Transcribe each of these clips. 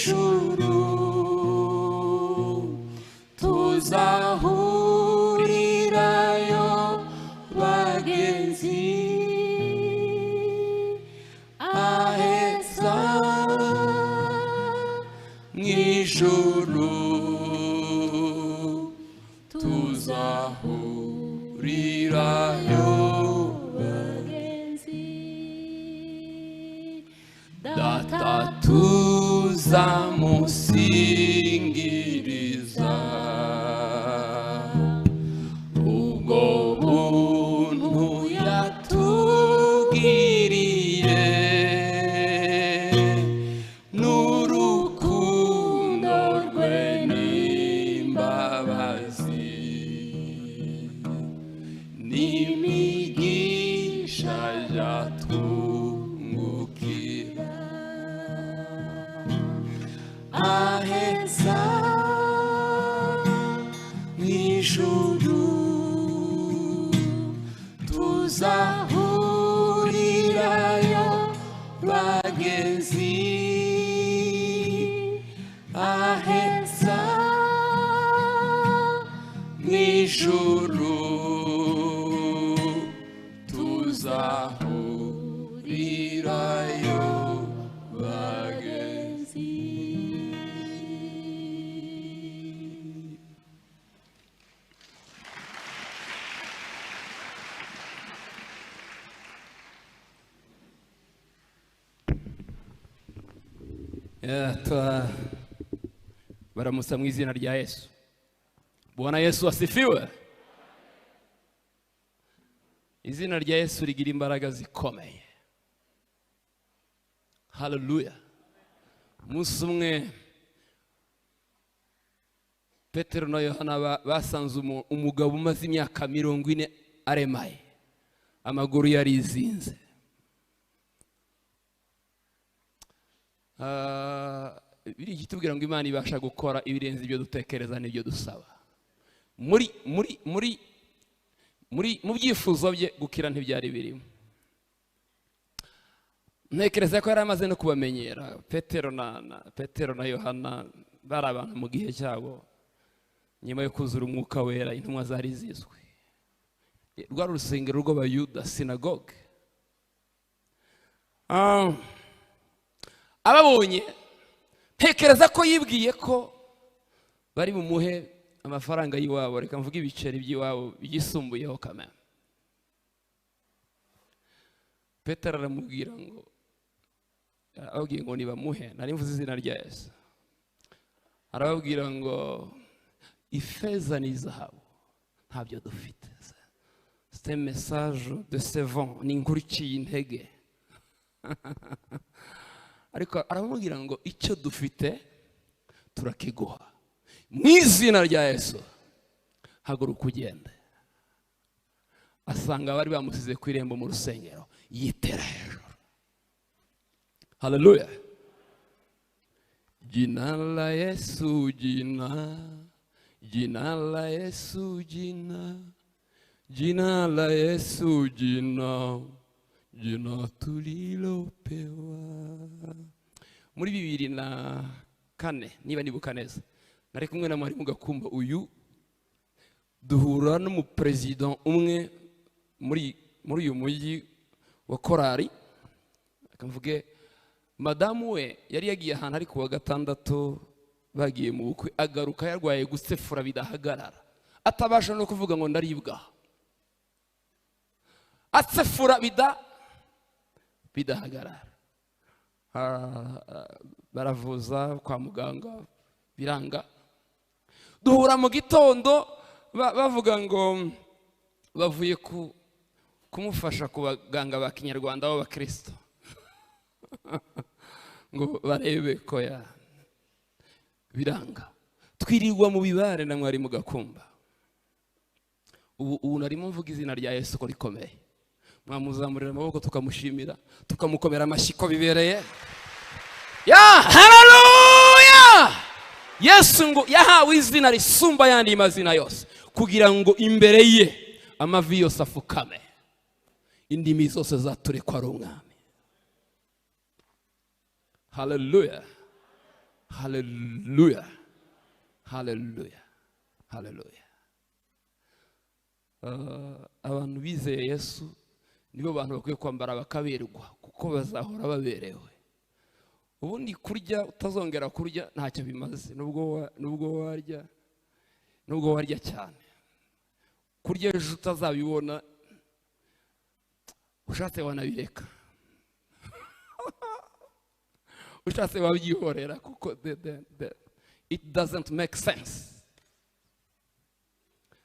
mw'ijuru tuzahurirayo bagenzi aheza mw'ijuru tuzahurirayo bagenzi data tuzamusingiriza ubwo buntu yatugiriye n'urukundo rwe n'imbabazi n'imigisha yatwungukira aheza mw'ijuru tuzahurirayo bagenzi aheza mw'ijuru tuzahurirayo bagenzi. Baramusa mu izina rya Yesu. Bwana Yesu asifiwe. Izina rya Yesu rigira imbaraga zikomeye. Haleluya. Umunsi umwe Petero na Yohana basanze umugabo umaze imyaka 40 aremaye, amaguru yarizinze. Biri kitubwira ngo Imana ibasha gukora ibirenze ibyo dutekereza n'ibyo dusaba. Mu byifuzo bye gukira ntibyari birimo. Ntekereza ko yari amaze no kubamenyera. Petero na Yohana bari abantu mu gihe cyabo nyuma yo kuzura umwuka wera, intumwa zari zizwe. Rwari urusengero rw'Abayuda, sinagogue. Ababonye ntekereza ko yibwiye ko bari bumuhe amafaranga y'iwabo, reka mvuge ibiceri by'iwabo byisumbuyeho kamera. Petero aramubwira ngo ababwiye ngo nibamuhe, nari mvuze izina rya Yesu. Arababwira ngo ifeza n'izahabu ntabyo dufite. C'est un message décevant, ni inkuru iciye intege. Ariko aramubwira ngo icyo dufite turakiguha mu izina rya Yesu. Haguruka ugende. Asanga bari bamusize ku irembo mu rusengero, yitera hejuru. Haleluya. Jina la Yesu, jina la Yesu, jina la Yesu, jina tulilopewa. Muri 2004 niba nibuka neza, nari kumwe na mwarimu Gakumba uyu, duhura n'umupresident umwe muri uyu mujyi wa korari. Akamvuge madamu we yari yagiye ahantu ari kuwa gatandatu bagiye mu bukwe, agaruka yarwaye gusefura bidahagarara, atabasha no kuvuga ngo ndaribwa, asefura bidahagarara. Baravuza kwa muganga biranga. Duhura mu gitondo bavuga ngo bavuye kumufasha ku baganga ba Kinyarwanda b'aba Kristo ngo barebe ko ya biranga. Twirirwa mu bibare na mwarimu Gakumba. Ubu narimo mvuga izina rya Yesu ko rikomeye. Mwamuzamurira amaboko tukamushimira, tukamukomera amashyi ko bibereye. Ya haleluya. Yesu ngo yahawe izina risumba yandi mazina yose, kugira ngo imbere ye amavi yose afukame, indimi zose zaturekwa ari umwami. Haleluya. Haleluya, haleluya, haleluya. Abantu bizeye Yesu nibo bantu bakwiye kwambara bakaberwa, kuko bazahora baberewe. Ubundi kurya utazongera kurya ntacyo bimaze, nubwo warya cyane. Kurya ejo utazabibona, ushatse wanabireka. Ushatse wabyihorera, kuko it doesn't make sense.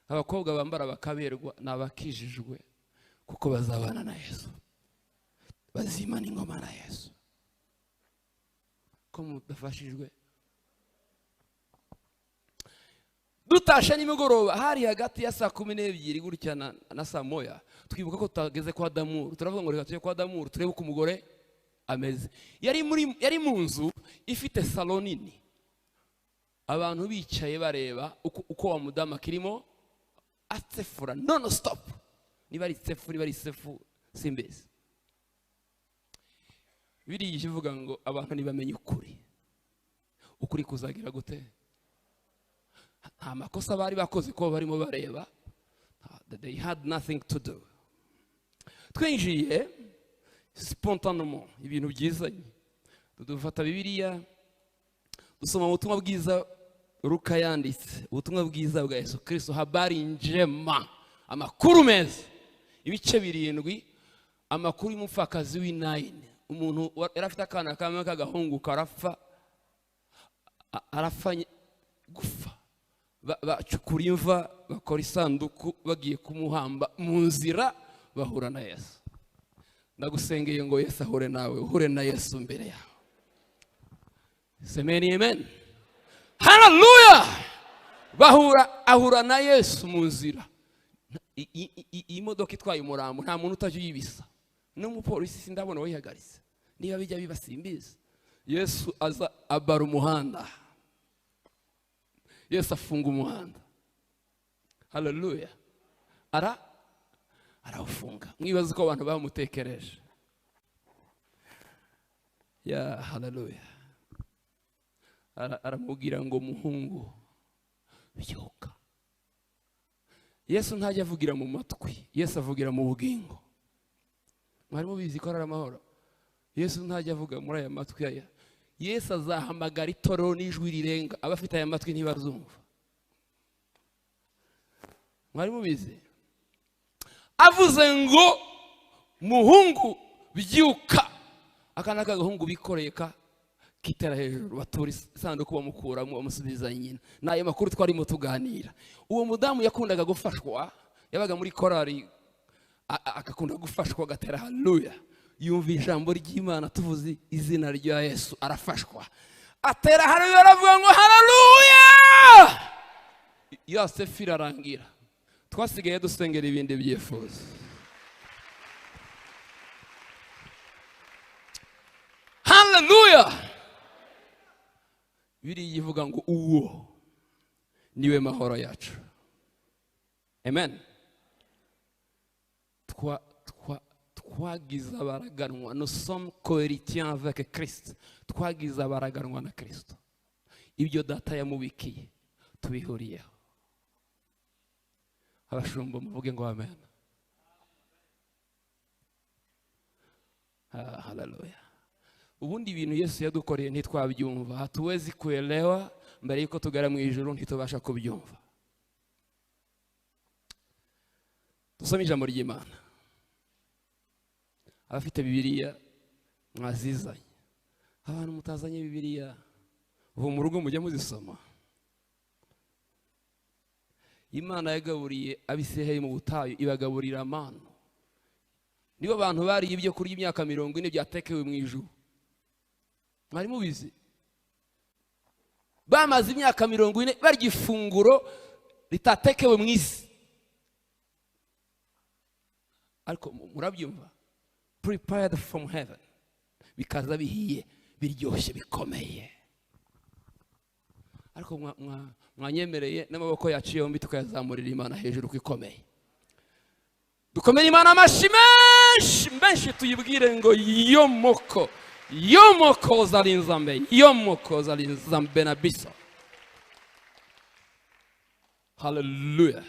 Abakobwa bambara bakaberwa n'abakijijwe, kuko bazabana na Yesu, bazimana ingoma na Yesu. Ko mudafashijwe, dutashe nimugoroba hari hagati ya saa 12 gutya na saa moya, twibuka ko tutageze kwa Damuru. Turavuga ngo reka tujye kwa Damuru turebe uko umugore ameze. Yari mu nzu ifite salon nini, abantu bicaye bareba uko wa mudama kirimo atsefura non stop. Niba ari sefu simbezi. Biri yivuga ngo abantu nibamenye ukuri kuzagira gute. Nta makosa bari bakoze ko barimo bareba. They had nothing to do. Twinjiye spontanément ibintu byizanye, dufata Bibiliya, dusoma ubutumwa bwiza Luka yanditse, ubutumwa bwiza bwa Yesu Kristo, habari njema, amakuru meza, ibice 7, amakuru y'umupfakazi w'inayini. Umuntu yarafite akana kamwe k'agahungu karapfa, gufa. Bacukura imva, bakora isanduku, bagiye kumuhamba, mu nzira bahura na Yesu. Ndagusengeye ngo Yesu ahure nawe, uhure na Yesu mbere yawe. Semeni amen. Hallelujah. Ahura na Yesu mu nzira. Imodoka itwaye umurambo, nta muntu utaje yibisa. N'umupolisi sindabona wihagaritse. Niba bijya bibasimbiza. Yesu aza abara umuhanda. Yesu afunga umuhanda. Hallelujah. Arawufunga. Mwibaze ko abantu bamutekereje. Ya hallelujah. Aramubwira ngo muhungu byuka. Yesu ntajya avugira mu matwi, Yesu avugira mu bugingo. Mwari mubizi ko ari amahoro. Yesu ntajya avuga muri aya matwi aya. Yesu azahamagara itorero n'ijwi rirenga, abafite aya matwi ntibazumva. Mwari mubizi? Avuze ngo muhungu byuka. Akana k'agahungu bikoreye kitera hejuru, baturi isanduku bamukuramo bamusubiza nyina. Nayo makuru twarimo tuganira. Uwo mudamu yakundaga gufashwa, yabaga muri korari, akakunda gufashwa gatera haleluya. Yumva ijambo ry'Imana tuvuze izina rya Yesu, arafashwa. Atera haleluya, aravuga ngo haleluya. Yose firarangira. Twasigaye dusengera ibindi byifuzo. Haleluya. Biri yivuga ngo uwo niwe mahoro yacu. Amen. Twagize abaraganwa, nous sommes cohéritiens avec Christ. Twagize abaraganwa na Kristo. Ibyo data yamubikiye tubihuriyeho. Abashumba muvuge ngo amen. Hallelujah. Ubundi ibintu Yesu yadukoreye ntitwabyumva, hatuwezi kuelewa mbere yuko tugara mu ijuru, ntitubasha kubyumva. Dusome ijambo ry'Imana. Abafite Bibiliya mwazizanye, abantu mutazanye Bibiliya ubu mu rugo mujya muzisoma. Imana yagaburiye Abisirayeli mu butayu, ibagaburira amano. Nibo abantu bari ibyo kurya imyaka 40 byatekewe mu ijuru. Mwari mubizi? Bamaze imyaka 40 barya ifunguro ritatekewe mu isi. Ariko murabyumva? Prepared from heaven. Bikaza bihiye, biryoshye, bikomeye. Ariko mwanyemereye n'amaboko yacu yombi tukayazamurira Imana hejuru kwikomeye. Dukomeye Imana amashyi menshi tuyibwire ngo yomoko yomokoza linzambe, yomokoza linzambe na biso. Hallelujah.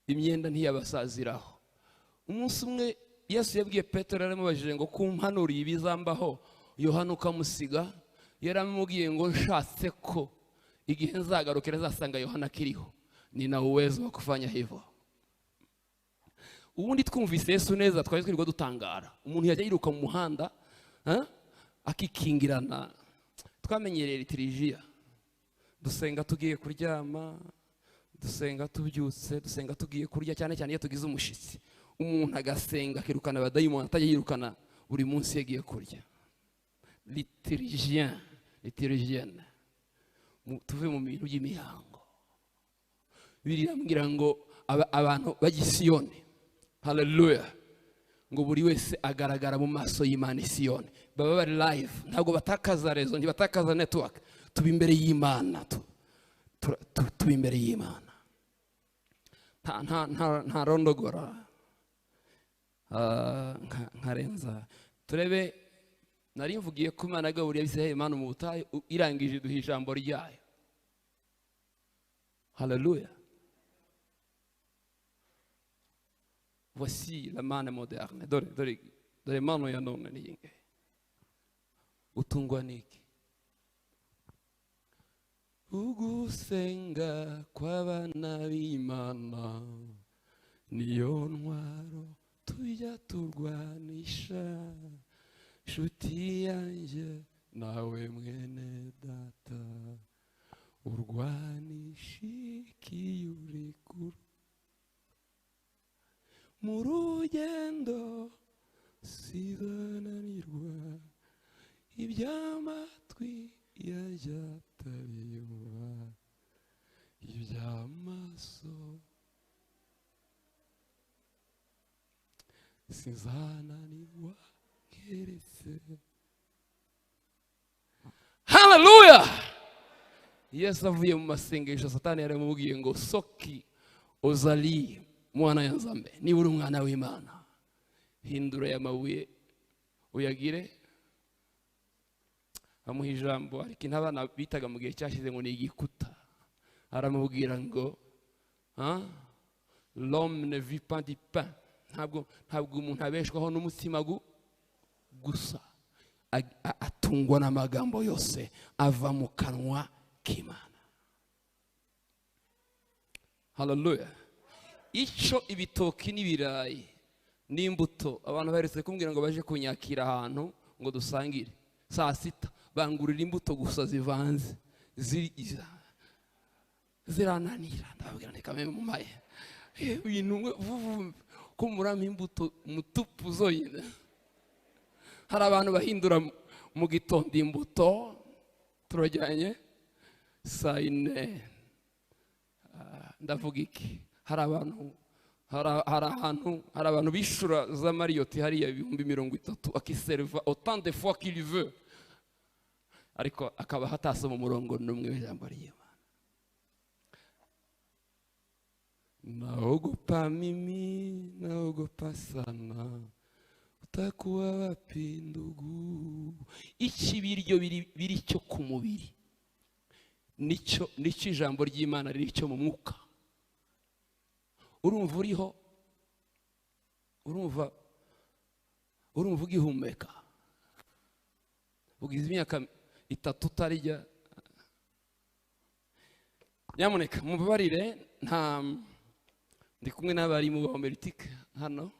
Imyenda ntiyabasaziraho. Umunsi umwe Yesu yabwiye Petero aramubajije ngo kumpanuriye ibizambaho, Yohana ukamusiga. Yaramubwiye ngo nshatse ko igihe nzagarukira azasanga Yohana akiriho, nina uwezo wa kufanya hivyo. Ubundi twumvise Yesu neza twari twirirwa dutangara. Umuntu yajya yiruka mu muhanda akikingirana. Twamenyereye liturujia. Dusenga tugiye kuryama, dusenga tubyutse, dusenga tugiye kurya, cyane cyane iyo tugize umushitsi. Umuntu agasenga akirukana abadayimoni, atajya yirukana buri munsi yagiye kurya. Liturujien, liturujien. Tuve mu bintu by'imihango. Birambwira ngo abantu bagisiyone. Hallelujah. Ngo buri wese agaragara mu maso y'Imana Siyoni. Baba bari live, ntabwo batakaza rezo, ntibatakaza network. Tuba imbere y'Imana, tuba imbere y'Imana. Nta rondogora. Nkarenza. Turebe nari mvugiye ko Imana yagaburiye Abisirayeli Imana mu butayu, irangije duha ijambo ryayo. Hallelujah. Voici la manne moderne. Dore mano ya none niyinge. Utungwa niki? Ugusenga kw'abana b'Imana niyo ntwaro tujya turwanisha. Nshuti yanjye nawe mwene data, urwanisha iki uri kure? Mu rugendo sinzananirwa, iby'amatwi yajya atabiyumva, iby'amaso sinzananirwa keretse. Hallelujah. Yesu avuye mu masengesho, Satani yaramubwiye ngo soki ozali mwana yanzambe, niba uri umwana w'Imana hindura aya mabuye uyagire. Amuha ijambo, ariko intabana bitaga mu gihe cyashize ngo ni igikuta. Aramubwira ngo l'homme ne vit pas du pain. Ntabwo umuntu abeshwaho n'umutima gusa, atungwa n'amagambo yose ava mu kanwa k'Imana. Hallelujah. Ico ibitoki n'ibirayi n'imbuto, abantu baherutse kumbwira ngo baje kunyakira ahantu ngo dusangire saa sita, bangurira imbuto gusa zivanze zirananira. Ndababwira nti kamwe mu maye ibintu ko murama imbuto mutupu zoyine. Hari abantu bahindura mu gitondo imbuto, turajyanye saa 4. Ndavuga iki? Hari abantu bishura za Mariyoti hariya 30,000 akiserva autant de fois qu'il veut, ariko akaba hatasoma umurongo n'umwe w'ijambo ry'Imana. Naogopa mimi, naogopa sana, utakuwa wapi ndugu. Iki biryo biri cyo ku mubiri, nico ijambo ry'Imana riri cyo mu mwuka. Urumva uriho, urumva ugihumeka, ugize imyaka 3 utarya. Nyamuneka mubabarire, ndi kumwe n'abarimu ba Meritike hano,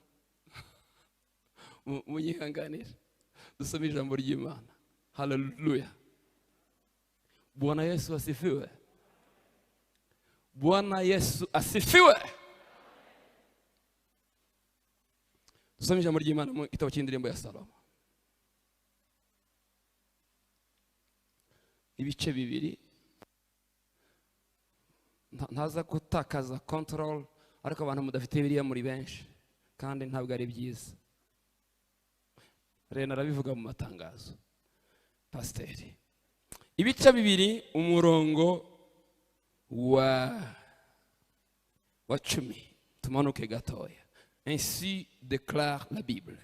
munyihanganire dusome ijambo ry'Imana. Hallelujah. Bwana Yesu asifiwe. Bwana Yesu asifiwe. Dusome ijambo ry'Imana mu gitabo cy'indirimbo ya Salomo, ibice 2. Ntaza gutakaza control, ariko abantu mudafite Bibiliya muri benshi kandi ntabwo ari byiza. Rena arabivuga mu matangazo. Pasiteri, ibice 2 umurongo wa 10 tumanuke gatoya. Ainsi déclare la Bible.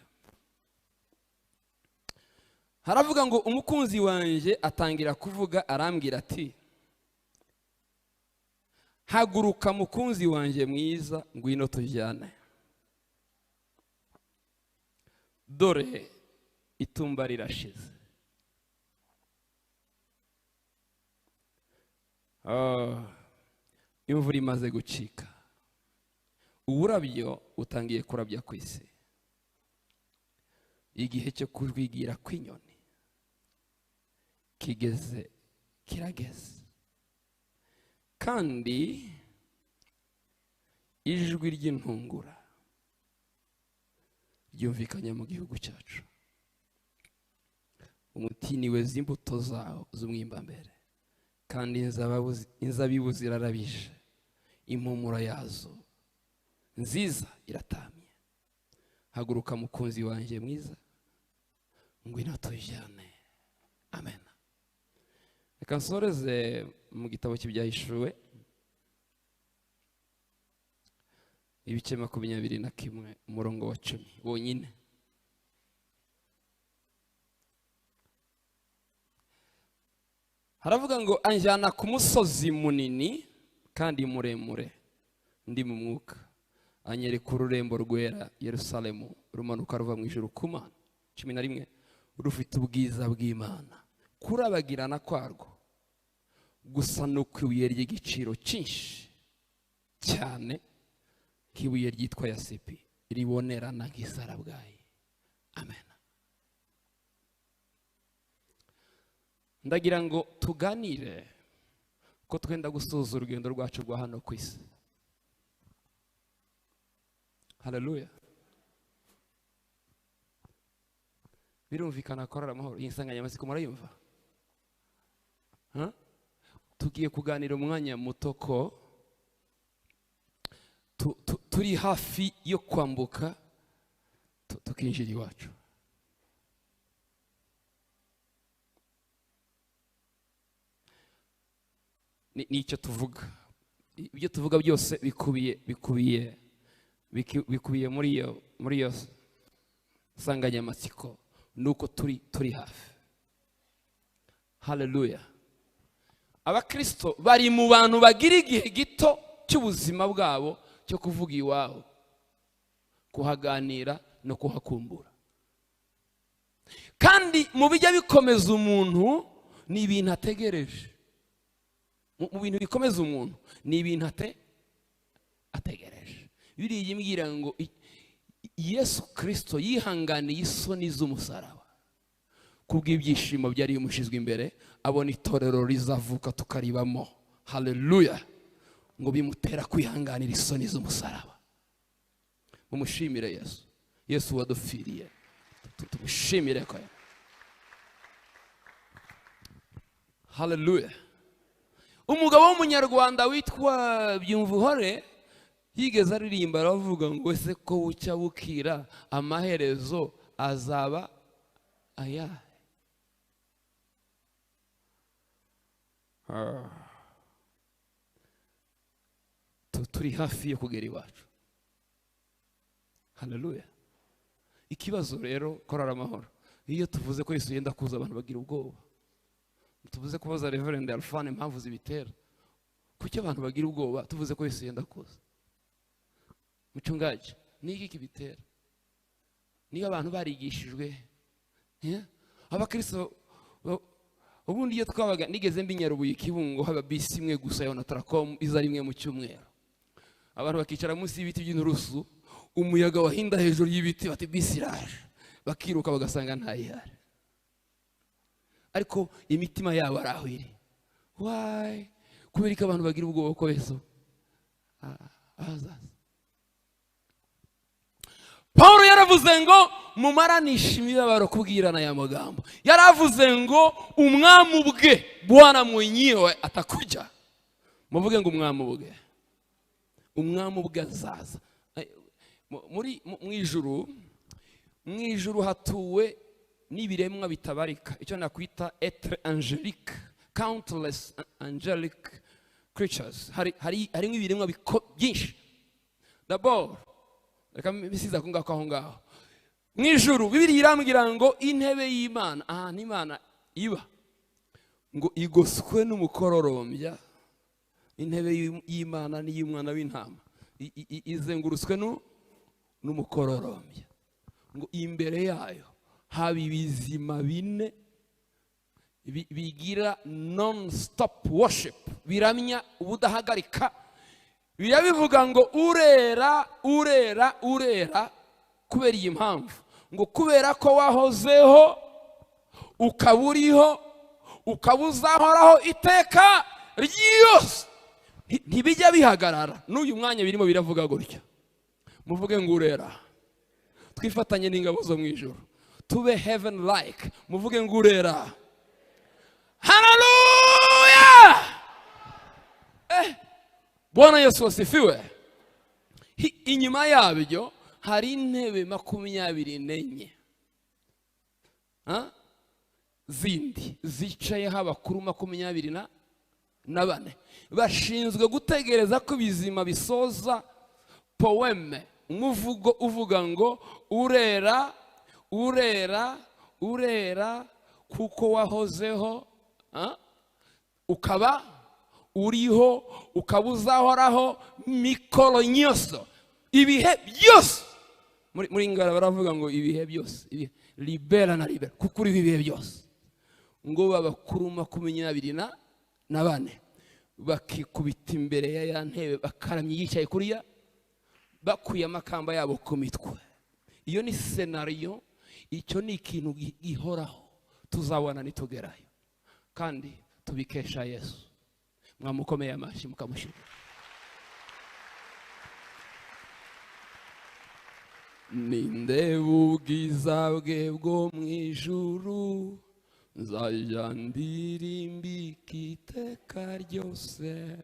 haravuga ngo umukunzi wanje atangira kuvuga arambwira ati haguruka mukunzi wanje mwiza ngwino tujyane, dore itumba rirashize. Imvura imaze gucika, uburabyo utangiye kurabya ku isi, igihe cyo kujwigira kw'inyoni kirageze, kandi ijwi ry'intungura ryumvikanye mu gihugu cyacu. Umutini weza imbuto zawo z'umwimbambere, kandi inzabibu zirarabije, impumuro yazo nziza iratamye. Haguruka mukunzi wanjye mwiza ngwino tujyane. Amen. Reka nsoreze mu gitabo cy'ibyahishuwe ibice 21 umurongo wa 10 wonyine. Haravuga ngo anjyana ku musozi munini kandi muremure ndi mu mwuka, anyereka ururembo rwera Yerusalemu rumanuka ruva mu ijuru ku Mana. 11 rufite ubwiza bw'Imana, kurabagirana kwarwo gusa n'ukwibuye ry'igiciro cyinshi cyane, nk'ibuye ryitwa yasepi ribonerana nk'isarabwayi. Amen. Ndagira ngo tuganire ko twenda gusoza urugendo rwacu rwa hano ku isi. Haleluya. Birumvikana ko ari amahoro. Iyi nsanganyamatsiko murayumva? Tugiye kuganira umwanya muto ko turi hafi yo kwambuka tukinjira iwacu. Nicyo tuvuga. Ibyo tuvuga byose bikubiye muri iyo nsanganyamatsiko, nuko turi hafi. Haleluya. Abakristo bari mu bantu bagira igihe gito cy'ubuzima bwabo cyo kuvuga iwabo, kuhaganira no kuhakumbura. Kandi mu bijya bikomeza umuntu ni ibintu ategereje. Mu bintu bikomeza umuntu ni ibintu ategereje. Biriya yimbwira ngo Yesu Kristo yihanganiye isoni z'umusaraba kubw'ibyishimo byari bimushizwe imbere, abona itorero rizavuka tukaribamo. Haleluya. Ngo bimutera kwihanganira isoni z'umusaraba. Mumushimire Yesu. Yesu wadupfiriye. Tumushimire ko. Haleluya. Umugabo w'umunyarwanda witwa Byumvuhore yigeze aririmba aravuga ngo ese ko bucya bukira amaherezo azaba ayahe? Turi hafi yo kugera iwacu. Haleluya. Ikibazo rero korara amahoro, iyo tuvuze ko Yesu yenda kuza abantu bagira ubwoba. Tuvuze kubaza Reverend Alphane impamvu zibitera. Kuki abantu bagira ubwoba tuvuze ko Yesu yenda kuza? Mucungaji, ni iki kibitera? Niyo abantu barigishijwe, abakristo ubundi iyo twabaga nigeze mbinyarubuye Kibungo haba bisi imwe gusa ya Onatracom iza rimwe mu cyumweru. Abantu bakicara munsi y'ibiti by'inturusu, umuyaga wahinda hejuru y'ibiti bati bisi iraje, bakiruka bagasanga ntayihari. Ariko imitima yabo arahwiri. Why? Kubera ko abantu bagira ubwoba ko Yesu azaza. Paulo yaravuze ngo mumaranisha imibabaro kubwirana ya magambo. Yaravuze ngo umwami ubwe Bwana mwenyewe atakuja. Muvuge ngo umwami ubwe. Umwami ubwe azaza. Mu ijuru hatuwe n'ibiremwa bitabarika. Icyo nakwita être angélique, countless angelic creatures. Hari ibiremwa byinshi. D'abord reka bisiza kunga aho ngaho. Mwijuru Bibiliya irambwira ngo intebe y'Imana n'Imana iba ngo igoswe n'umukororombya. Intebe y'Imana ni y'umwana w'intama izengurutswe n'umukororombya. Ngo imbere yayo haba ibizima bine bigira non-stop worship, biramya ubudahagarika. Birabivuga ngo urera urera urera kubera iyi mpamvu, ngo kubera ko wahozeho ukaba uriho ukaba uzahoraho iteka ryose, ntibijya bihagarara. N'uyu mwanya birimo biravuga gutya. Muvuge ngo urera. Twifatanye n'ingabo zo mu ijuru tube heaven like. Muvuge ngo urera. Hallelujah. Bwana Yesu asifiwe. Inyuma yabyo hari intebe 24 zindi zicayeho abakuru 24 bashinzwe gutegereza ko bizima bisoza poeme, umuvugo uvuga ngo urera urera urera kuko wahozeho ukaba uriho ukaba uzahoraho mikoro nyoso ibihe byose. Muri ngara baravuga ngo ibihe byose, libera na libera, kuko uri ibihe byose. Ngo babakuru 24 bakikubita imbere ya ntebe bakaramye yicaye kuriya, bakuye amakamba yabo ku mitwe. Iyo ni scenario, icyo ni ikintu gihoraho tuzabona nitugerayo, kandi tubikesha Yesu. Mwamukomeye amashi mukamushira. Ninde ubwiza bwe bwo mwijuru, nzajya ndirimbika iteka ryose,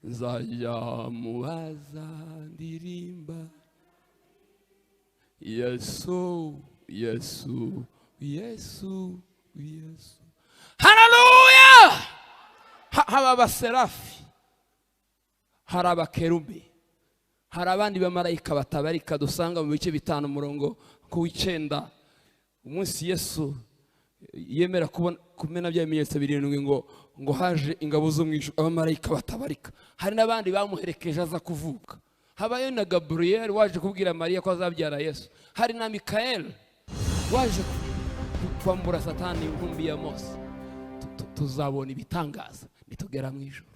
nzajya mubaza ndirimba Yesu Yesu Yesu Yesu. Hallelujah. Haba abaserafi, hari abakerubi, hari abandi bamarayika batabarika dusanga mu bice 5 umurongo ku 9. Umunsi Yesu yemera kumena bya bimenyetso 7 ngo haje ingabo zo mu ijuru, abamarayika batabarika. Hari n'abandi bamuherekeje aza kuvuka. Habayo na Gabriel waje kubwira Mariya ko azabyara Yesu. Hari na Mikael waje kwambura Satani inkumbi ya Mose. Tuzabona ibitangaza nitugera mu ijuru.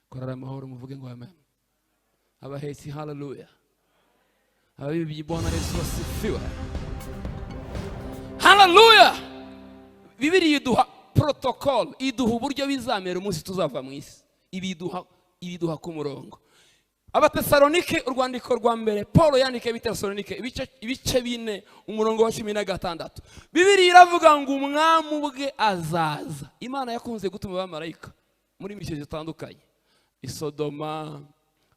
Korara amahoro muvuge ngo amen. Abahesi hallelujah. Abibi Bwana Yesu asifiwe. Hallelujah. Bibiliya iduha protocol, iduha uburyo bizamera umunsi tuzava mu isi. Ibiduha ku murongo. Abatesalonike urwandiko rwa mbere Paulo yandike Abatesalonike ibice 4 umurongo wa 16. Bibiliya iravuga ngo umwami ubwe azaza. Imana yakunze gutuma abamarayika muri mico zitandukanye, Isodoma,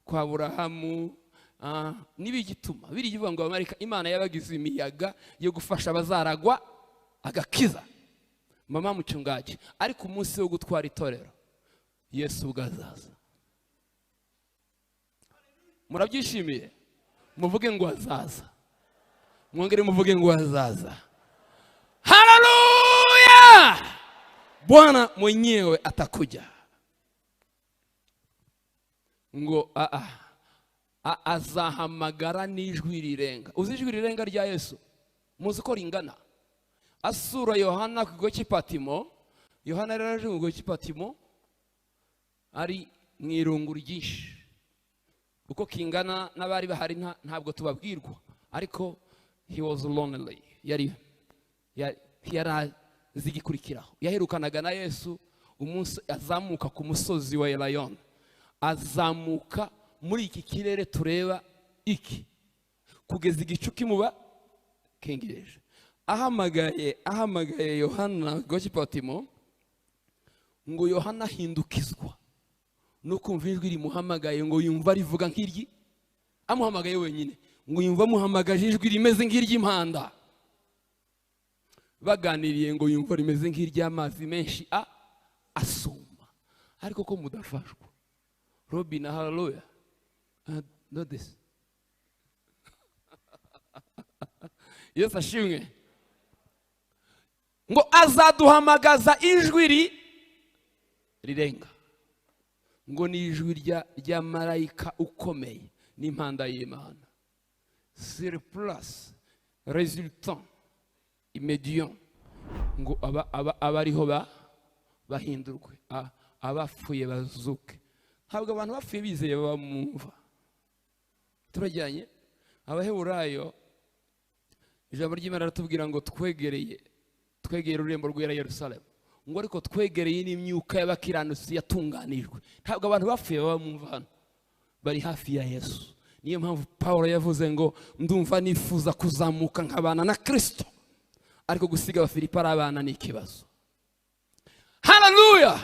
kwa Aburahamu, nibigituma biri kivuga ngo abamarayika Imana yabagize imiyaga yo gufasha abazaragwa agakiza. Mama mucungaji, ariko umunsi wo gutwara itorero Yesu ugazaza. Murabyishimiye? Muvuge ngo azaza. Mwongere muvuge ngo azaza. Hallelujah. Bwana mwenyewe atakuja. Ngo azahamagara n'ijwi rirenga. Uzi ijwi rirenga rya Yesu? Muzi ko ringana? Asura Yohana ku kigo cy'Ipatimo. Yohana yaraje ku kigo cy'Ipatimo ari mwirungu ryinshi. Uko kingana n'abari bahari ntabwo tubabwirwa, ariko he was lonely. Yari zigikurikiraho. Yaherukanaga na Yesu umunsi azamuka ku musozi wa Elayon. Azamuka muri iki kirere tureba iki kugeza igicu kimuba kengereje. Ahamagaye Yohana Gocipatimo, ngo Yohana hindukizwa no kumva ijwi rimuhamagaye, ngo yumva rivuga nk'iryi. Amuhamagaye wenyine ngo yumva muhamagaje ijwi rimeze nk'iry'impanda. Baganiriye ngo yumva rimeze nk'iry'amazi menshi asuma. Ariko ko mudafashwa Robin, hallelujah. Not this. Yesu ashimwe. Ngo azaduhamagaza ijwi rirenga. Ngo ni ijwi rya marayika ukomeye n'impanda y'Imana. Sur place, résultant immédiat. Ngo abariho bahindurwe, abapfuye bazuke. Ntabwo abantu bapfuye bizeye bamumva. Turajyanye Abaheburayo, ijambo ry'Imana ratubwira ngo twegereye ururembo rwera Yerusalemu. Ngo ariko twegereye n'imyuka y'abakiranutsi yatunganijwe. Ntabwo abantu bapfuye bamumva hano, bari hafi ya Yesu. Niyo mpamvu Paulo yavuze ngo ndumva nifuza kuzamuka nkabana na Kristo, ariko gusiga Abafilipi ari abana ni ikibazo. Haleluya.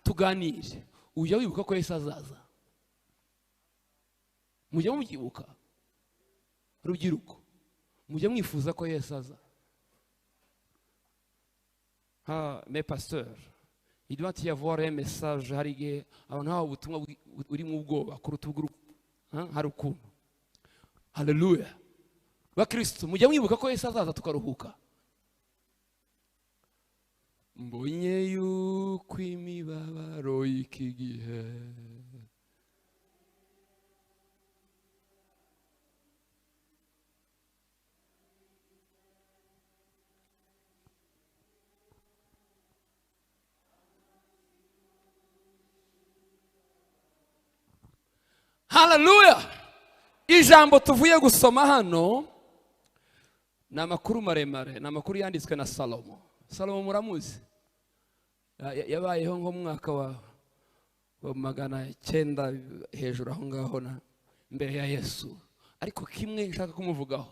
Tuganire. Ujya wibuka ko Yesu azaza? Mujya mubyibuka? Rubyiruko, mujya mwifuza ko Yesu aza? Mais pasteur, il doit y avoir un message harige abantu hawo ubutumwa uri mu bwoba kuruta ubwo hari ukuntu. Haleluya. Bakristo, mujya mwibuka ko Yesu azaza tukaruhuka? Mbonye yuko imibabaro y'iki gihe Haleluya. Ijambo tuvuye gusoma hano ni amakuru maremare, ni amakuru yanditswe na Salomo. Salomo muramuzi? Yabayeho nko mu mwaka wa 900 hejuru aho ngaho na mbere ya Yesu. Ariko kimwe nshaka kumuvugaho,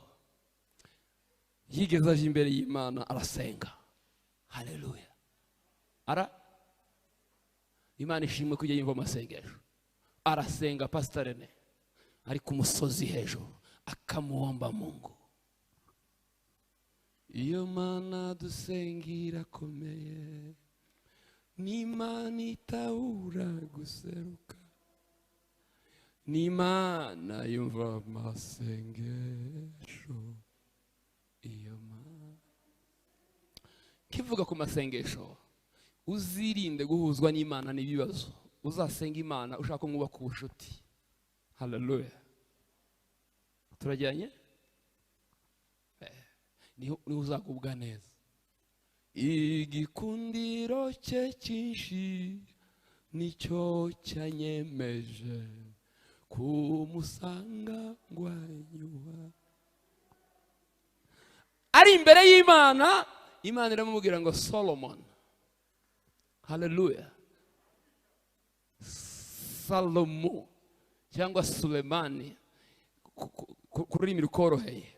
yigeze aje imbere y'Imana arasenga. Haleluya. Imana ishimwe kujya yumva amasengesho. Arasenga Pastor Rene ari ku musozi hejuru akamuomba Mungu. Iyo Mana dusengira komeye, ni Imana itaura guseruka, ni Imana yumva amasengesho. Iyo Mana kivuga ku masengesho, uzirinde guhuzwa n'Imana n'ibibazo. Uzasenga Imana ushaka mwubaka ubushuti. Haleluya. Turajyanye? Ni uzagubwa neza. Igikundiro cye cyinshi nicyo cyanyemeje kumusanga ngwanyuha. Ari imbere y'Imana, Imana iramubwira ngo Solomon. Haleluya. Salomo cyangwa Sulemani ku rurimi rukoroheye,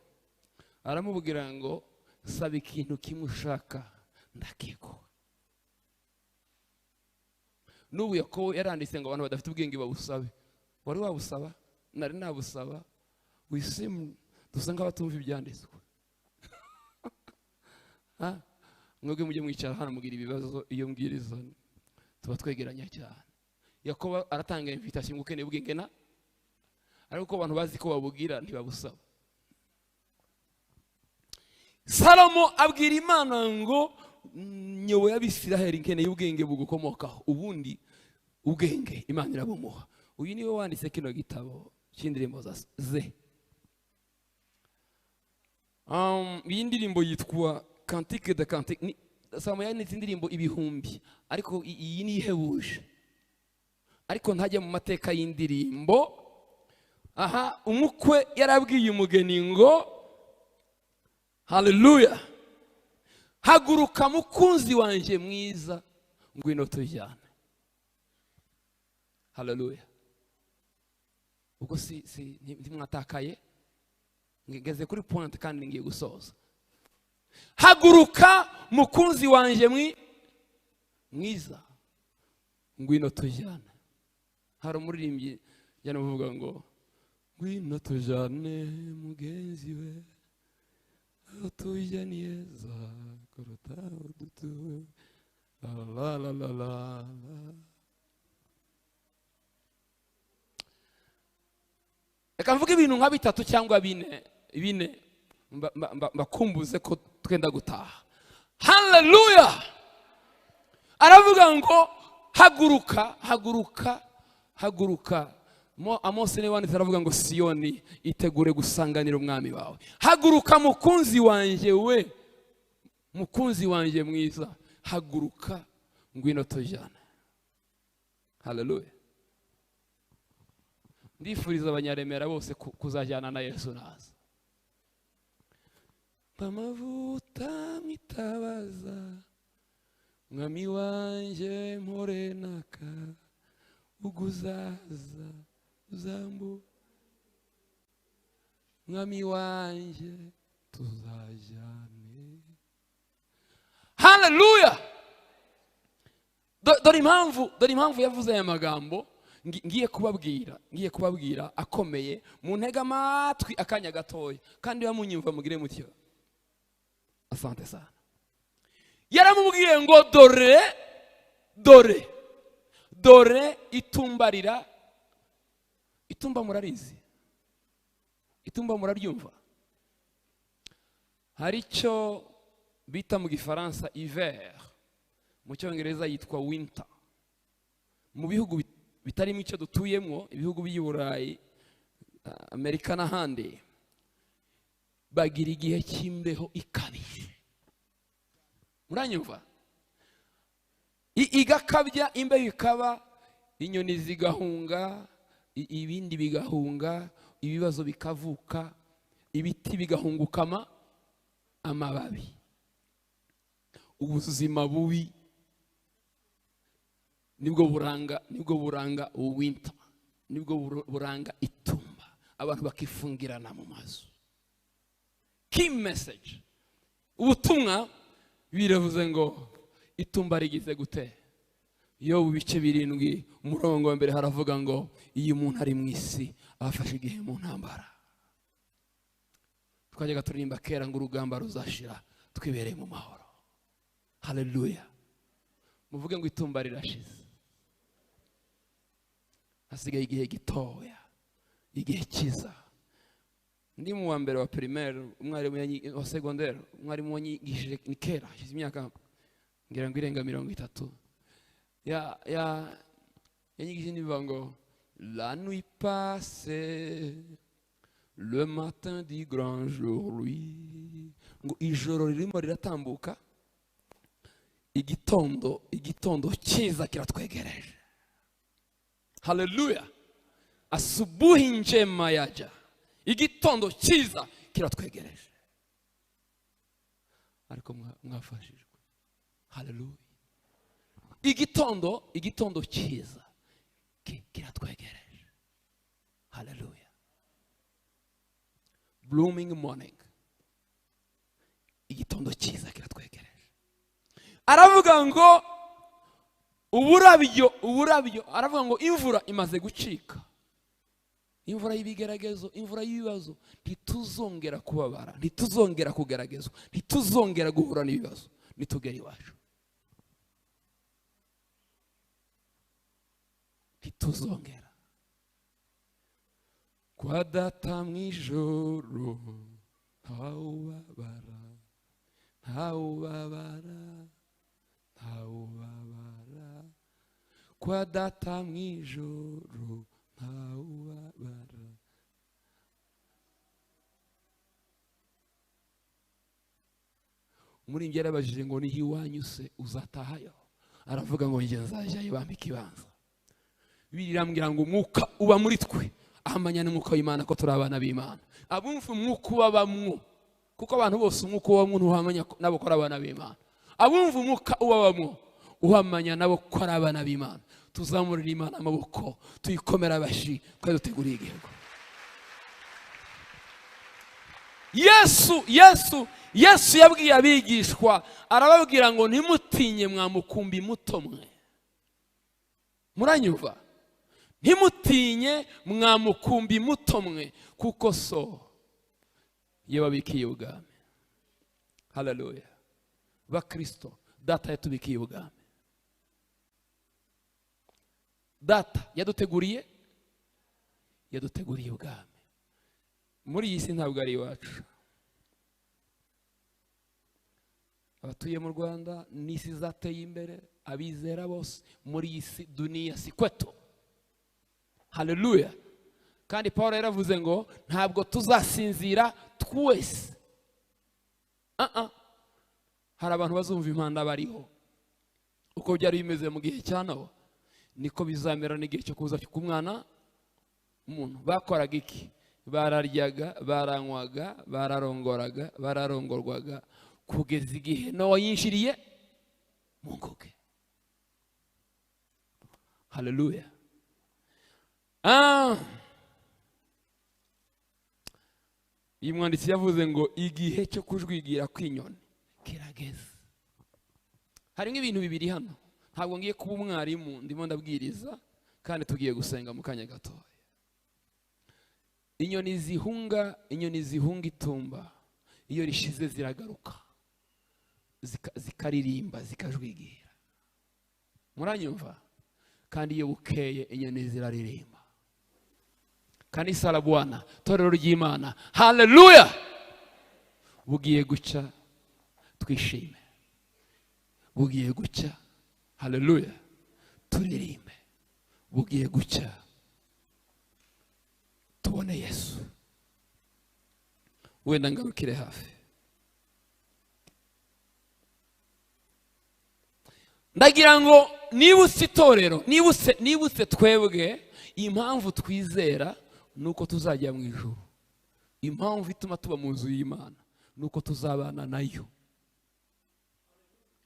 aramubwira ngo saba ikintu kimushaka ndakiguha. N'ubu Yakobo yaranditse ngo abantu badafite ubwenge babusabe. Wari wabusaba? Nari nabusaba. Dusa nk'abatumva ibyanditswe. Mwebwe mujye mwicara hano mugira ibibazo iyo mbwiriza tuba twegeranya cyane. Yakobo aratanga invitation ngo ukeneye ubwenge na, ariko abantu bazi ko babugira ntibabusaba. Salomo abwira Imana ngo nyowe y'Abisiraheli nkeneye ubwenge bugukomokaho, ubundi ubwenge Imana irabumuha. Uyu niwe wanditse kino gitabo cy'indirimbo ze. Iyi ndirimbo yitwa Cantique de Cantique. Salomo yanditse indirimbo ibihumbi, ariko iyi ni ihebuje. Ariko ntajya mu mateka y'indirimbo. Aha umukwe yarabwiye umugeni ngo haleluya, haguruka mukunzi wanje mwiza ngwino tujyane. Haleluya. Ubwo ntimwatakaye, ngeze kuri point kandi ngiye gusoza. Haguruka mukunzi wanje mwiza ngwino tujyane. Hari umuririmbyi yanavuga ngo ngwino tujyane mugenzi we, aho tujya neza kuruta udutuwe. La la la la. Reka mvuge ibintu nka bitatu cyangwa bine bine bakumbuze ko twenda gutaha. Haleluya. Aravuga ngo haguruka, haguruka, haguruka. Amosi ne wanditse aravuga ngo Siyoni itegure gusanganira umwami wawe. Haguruka mukunzi wanje we, mukunzi wanje mwiza, haguruka ngwino tujyana. Haleluya. Ndifuriza abanyaremera bose kuzajyana na Yesu naza. Pamavuta mwitabaza mwami wanje morenaka uguzaza uzambu mwami wanje tuzajyane. Haleluya. Dore impamvu yavuze aya magambo ngiye kubabwira akomeye mu ntega amatwi akanya gatoya kandi bamunyumva mugire mutyo. Asante sana. Yaramubwiye ngo dore itumbarira. Itumba murarizi? Itumba muraryumva? Hari icyo bita mu gifaransa hiver, mu cyongereza yitwa winter. Mu bihugu bitarimo icyo dutuyemo, ibihugu by'Iburayi, Amerika n'ahandi, bagira igihe cy'imbeho ikabije. Muranyumva? Igakabya, imbeho ikaba, inyoni zigahunga, ibindi bigahunga, ibibazo bikavuka, ibiti bigahungukama amababi. Ubuzima bubi nibwo buranga winter, nibwo buranga itumba. Abantu bakifungirana mu mazu. Key message. Ubutumwa biravuze ngo itumba rigize gute? Yo bice 7 umurongo wa mbere haravuga ngo iyo umuntu ari mu isi afashe igihe mu ntambara. Twajyaga turirimba kera ngo urugamba ruzashira twibereye mu mahoro. Haleluya. Muvuge ngo itumba rirashize. Hasigaye igihe gitoya, igihe kiza. Ndi mu wa mbere wa primaire, umwarimu wa secondaire, umwarimu wanyigishije ni kera, hashize imyaka ngira ngo irenga 30. Yanyigishije nivuga ngo la nuit passée, le matin du grand jour lui. Ngo ijoro ririmo riratambuka, igitondo cyiza kiratwegereje. Haleluya. Asubuhi njema yaja, igitondo cyiza kiratwegereje. Ariko mwafashijwe. Haleluya. Igitondo cyiza kiratwegereje. Haleluya. Blooming morning, igitondo cyiza kiratwegereje. Aravuga ngo uburabyo, aravuga ngo imvura imaze gucika. Imvura y'ibigeragezo, imvura y'ibibazo, ntituzongera kubabara, ntituzongera kugeragezwa, ntituzongera guhura n'ibibazo, nitugera iwacu. Ntituzongera. Kwa data mwijoro ntawubabara, ntawubabara, ntawubabara. Kwa data mwijoro ntawubabara. Umurimbyi yarabajije ngo niho iwanyu se uzatahayo? Aravuga ngo njye nzajyayo bampa ikibanza. Birambwira ngo umwuka uba muri twe ahamanya n'umwuka w'Imana ko turi abana b'Imana. Abumva umwuka ubabamwo, kuko abantu bose umwuka ubabamwo ntuhamanya nabo ko ari abana b'Imana. Abumva umwuka ubabamwo uhamanya nabo ko ari abana b'Imana. Tuzamurira Imana amaboko, tuyikomera abashi, kandi duteguriye igihego. Yesu yabwiye abigishwa, arababwira ngo ntimutinye mwamukumbi muto mwe. Muranyumva? Ntimutinye mwamukumbi muto mwe, kuko so yababikiye ubwami. Haleluya. Ba Kristo, data yatubikiye ubwami. Data yaduteguriye ubwami. muri iyi si ntabwo ari iwacu. Abatuye mu Rwanda n'isi zateye imbere, abizera bose muri iyi si, dunia si kwetu. Haleluya. Kandi Paul yaravuze ngo ntabwo tuzasinzira twese. Hari abantu bazumva impanda bariho. Uko byari bimeze mu gihe cya Nowa, niko bizamera n'igihe cyo kuza k'umwana umuntu. Bakoraga iki? Bararyaga, baranywaga, bararongoraga, bararongorwaga kugeza igihe Nowa yinjiriye mu nguge. Haleluya. Iyi mwanditsi yavuze ngo igihe cyo kujwigira kw'inyoni kirageze. Hari nk'ibintu bibiri hano. Ntabwo ngiye kuba umwarimu, ndimo ndabwiriza kandi tugiye gusenga mu kanya gatoya. Inyoni zihunga itumba, iyo rishize ziragaruka, zikaririmba, zikajwigira. Muranyumva? Kandi iyo bukeye inyoni ziraririmba. Kanisa la Bwana, torero ry'Imana, haleluya. Bugiye guca, twishime. Bugiye guca, haleluya, turirimbe. Bugiye guca, tubone Yesu. Wenda ngarukire hafi. Ndagira ngo nibutse itorero, nibutse twebwe impamvu twizera nuko tuzajya mu ijuru. Impamvu ituma tuba mu nzu y'Imana nuko tuzabana nayo.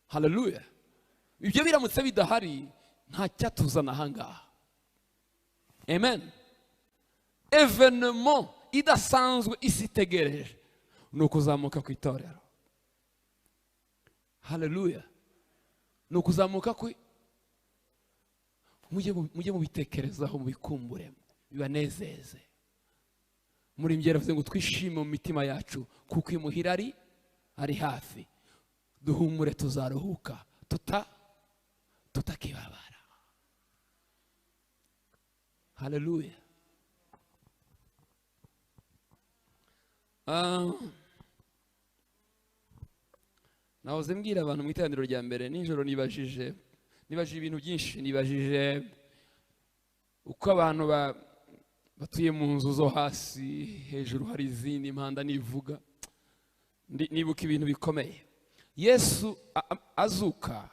Haleluya. Ibyo biramutse bidahari nta cyatuzana ahangaha. Amen. Evenement idasanzwe isitegereje nuko uzamuka ku itorero. Haleluya. Nuko uzamuka ku mujye mubitekerezaho, mubikumbure, bibanezeze. Muri mbyera vuze ngo twishime mu mitima yacu kuko imuhira ari hafi. Duhumure, tuzaruhuka tutakibabara. Haleluya. Nahoze mbwira abantu mu iteraniro rya mbere nijoro, nibajije ibintu byinshi. Nibajije uko abantu batuye mu nzu zo hasi, hejuru hari izindi impanda nivuga. Nibuka ibintu bikomeye. Yesu azuka,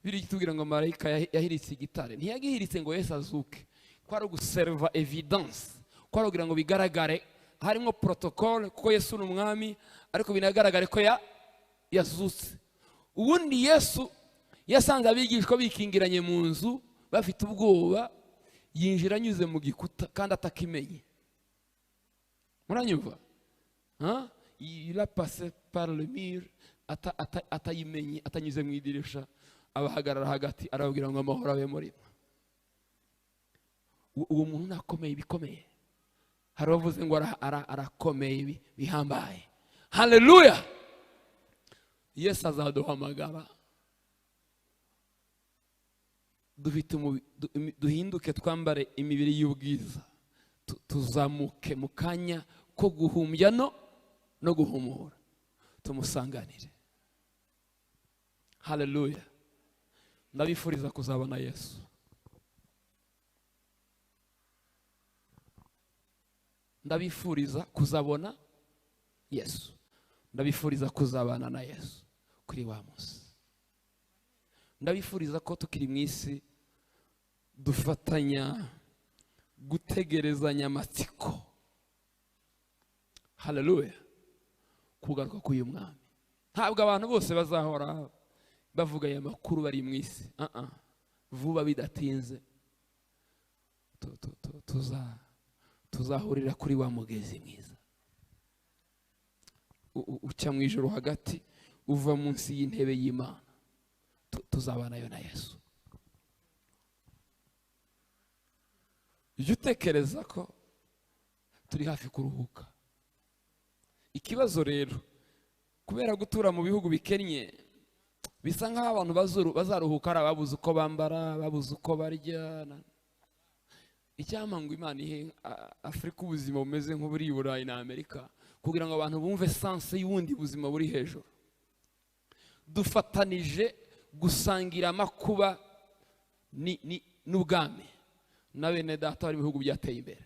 biri kitubwira ngo marayika yahiritse igitare. Ntiyagihiritse ngo Yesu azuke, kwari uguserva evidence, kwari kugira ngo bigaragare harimo protocole kuko Yesu n'umwami, ariko binagaragare ko yazutse. Ubundi Yesu yasanze abigishwa bikingiranye mu nzu bafite ubwoba, yinjira anyuze mu gikuta kandi atakimenye. Muranyumva? Il a passé par le mur, atayimenye, atanyuze mu idirisha, abahagarara hagati arababwira ngo amahoro abe muri mwe. Uwo muntu nakomeye bikomeye. Hari abavuze ngo arakomeye bihambaye. Haleluya. Yesu azaduhamagara duhinduke, twambare imibiri y'ubwiza, tuzamuke mu kanya ko guhumbya no guhumura, tumusanganire. Haleluya. Ndabifuriza kuzabona Yesu. Ndabifuriza kuzabona Yesu. Ndabifuriza kuzabana na Yesu kuri wa munsi. Ndabifuriza ko tukiri mu isi dufatanya gutegerezanya amatsiko. Haleluya. Kugaruka k'uyu mwami. Ntabwo abantu bose bazahora bavuga aya makuru bari mu isi. Vuba bidatinze tuzahurira kuri wa mugezi mwiza. Uca mu ijoro hagati, uva munsi y'intebe y'Imana. Tuzabanayo na Yesu. Ujye utekereza ko turi hafi kuruhuka. Ikibazo rero, kubera gutura mu bihugu bikennye, bisa nk'aho abantu bazaruhuka ari ababuze uko bambara, babuze uko barya. icyampa ngo Imana ihe Afrika ubuzima bumeze nk'uburi Burayi na Amerika, kugira ngo abantu bumve sanse y'ubundi buzima buri hejuru. Dufatanije gusangira amakuba n'ubwami na bene data bari mu bihugu byateye imbere,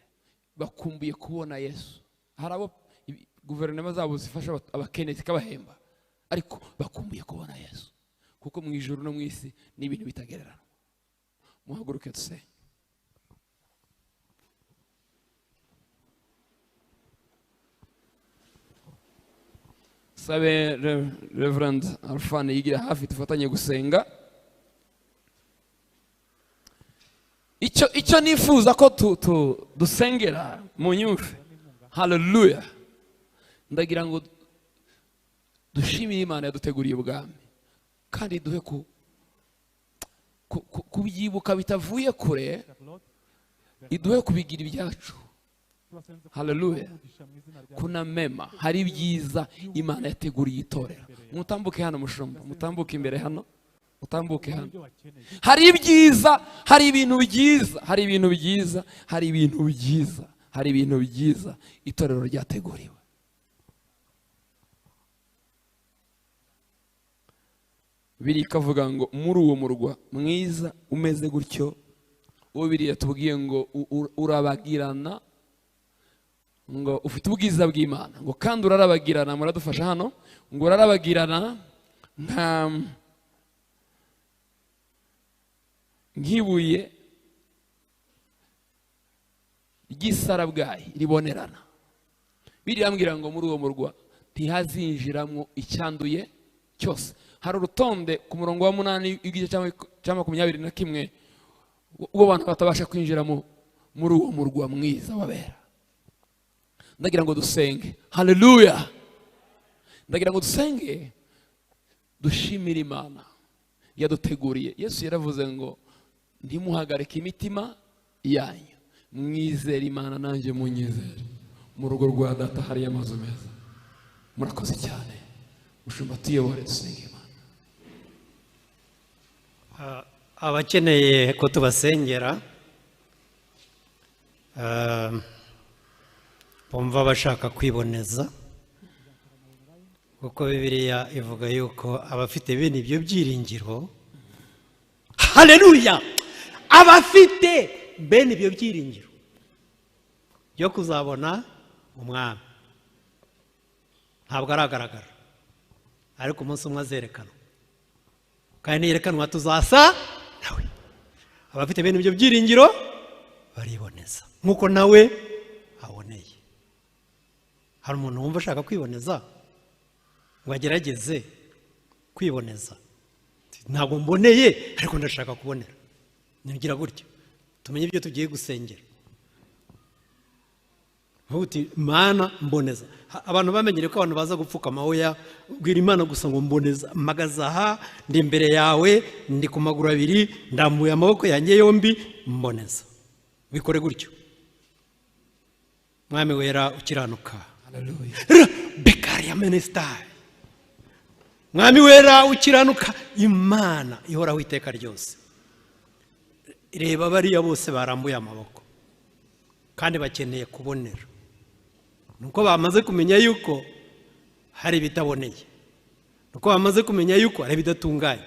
bakumbuye kubona Yesu. Hari abo guverinoma zabo zifasha abakene zikabahemba, ariko bakumbuye kubona Yesu, kuko mu ijuru no mu isi ni ibintu bitagererana. Muhaguruke dusenge. Sabe Reverend Alfane yigira hafi tufatanye gusenga. Icyo nifuza ko dusengera mu nyumve. Hallelujah. Ndagira ngo dushimire Imana yaduteguriye ubwami, kandi duhe kubyibuka bitavuye kure, iduhe kubigira ibyacu. Hallelujah. Kuna mema, hari byiza Imana yateguriye itorero. Mutambuke hano mushumba, mutambuke imbere hano, mutambuke hano. Hari ibyiza, hari ibintu byiza, hari ibintu byiza, hari ibintu byiza, hari ibintu byiza itorero ryateguriwe. Biri kavuga ngo muri uwo murwa mwiza umeze gutyo, uwo biriya tubwiye ngo urabagirana, ngo ufite ubwiza bw'Imana, ngo kandi urarabagirana. Muradufasha hano ngo urarabagirana nk'ibuye ry'isarabwayi ribonerana. Birambwira ngo muri uwo murwa ntihazinjiramo icyanduye cyose. Hari urutonde ku murongo wa 8 igice cya 21 ubwo abantu batabasha kwinjiramo muri uwo murwa mwiza wabera. Ndagira ngo dusenge. Hallelujah. Ndagira ngo dusenge dushimire Imana yaduteguriye. Yesu yaravuze ngo ntimuhagarike imitima yanyu, mwizere Imana nanjye munyizere. Mu rugo rwa data hari amazu meza. Murakoze cyane. Mushumba tuyobore dusenge Imana. Abakeneye ko tubasengera, bumva bashaka kwiboneza, kuko Bibiliya ivuga yuko abafite bene ibyo byiringiro, haleluya, abafite bene ibyo byiringiro byo kuzabona umwami, ntabwo aragaragara, ariko umunsi umwe azerekanwa, kandi niyerekanwa tuzasa nawe. Abafite bene ibyo byiringiro bariboneza nk'uko nawe aboneye. Hari umuntu wumva ashaka kwiboneza ngo agerageze kwiboneza? Ntabwo mboneye, ariko ndashaka kubonera. Nigira gutyo tumenye ibyo tugiye gusengera. Uti Mana mboneza. Abantu bamenyere ko abantu baza gupfukama oya, ubwira Imana gusa ngo mboneza. Magazaha ndi imbere yawe, ndi ku maguru abiri, ndambuye amaboko yanjye yombi, mboneza. Bikore gutyo. Mwami wera ukiranuka. Hallelujah. Bekari ya minister. Mwami wera ukiranuka, Imana ihoraho iteka ryose. Reba bariya bose barambuye amaboko, kandi bakeneye kubonera. Nuko bamaze kumenya yuko hari bitaboneye, nuko bamaze kumenya yuko hari bidatunganye,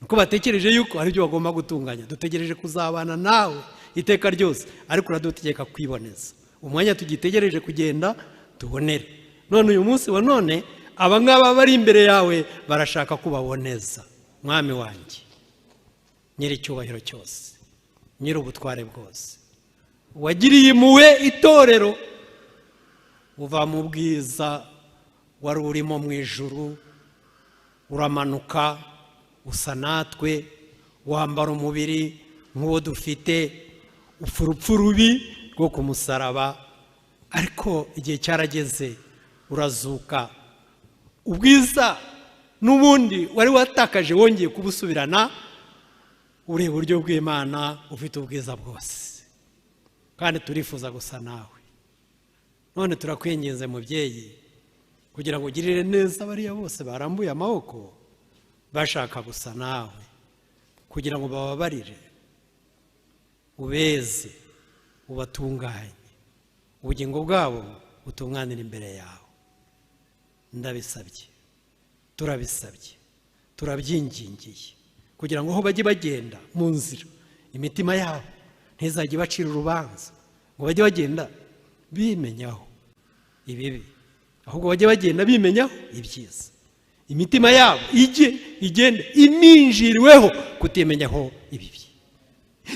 nuko batekereje yuko hari byo bagomba gutunganya. Dutegereje kuzabana nawe iteka ryose, ariko uradutegeka kwiboneza. Umwanya tugitegereje kugenda tubonere. None uyu munsi wa none abangaba bari imbere yawe barashaka kubaboneza. Mwami wanjye nyiri cyubahiro cyose, nyiri ubutware bwose, wagiriye impuhwe itorero, uva mu bwiza wari urimo mu ijuru, uramanuka usa natwe, wambara umubiri nk'uwo dufite, urupfu rubi rwo ku musaraba, ariko igihe cyarageze urazuka. Ubwiza n'ubundi wari watakaje wongeye kubusubirana, ureba uburyo bw'Imana, ufite ubwiza bwose, kandi turifuza gusa nawe. None turakwinginze mubyeyi, kugira ngo ugirire neza bariya bose barambuye amaboko bashaka gusa nawe, kugira ngo bababarire, ubeze, ubatunganye ubugingo bwabo butunganira imbere yawe. Ndabisabye, turabisabye, turabyingingiye kugira ngo aho bajye bagenda mu nzira imitima yabo ntizajye bacira urubanza, ngo bajye bagenda bimenyaho ibibi, ahubwo bajye bagenda bimenyaho ibyiza. Imitima yabo igende iminjiriweho kutimenyaho ibibi.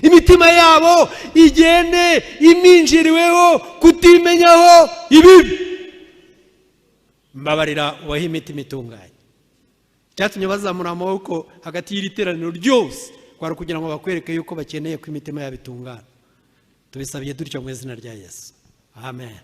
Imitima yabo igende iminjiriweho kutimenyaho ibibi. Mbabarira ubahe imitima itunganye. Cyatumye bazamura amaboko hagati y'iri teraniro ryose kwari kugira ngo bakwereke yuko bakeneye ko imitima yabo itungana. Tubisabye dutyo mu izina rya Yesu. Amen.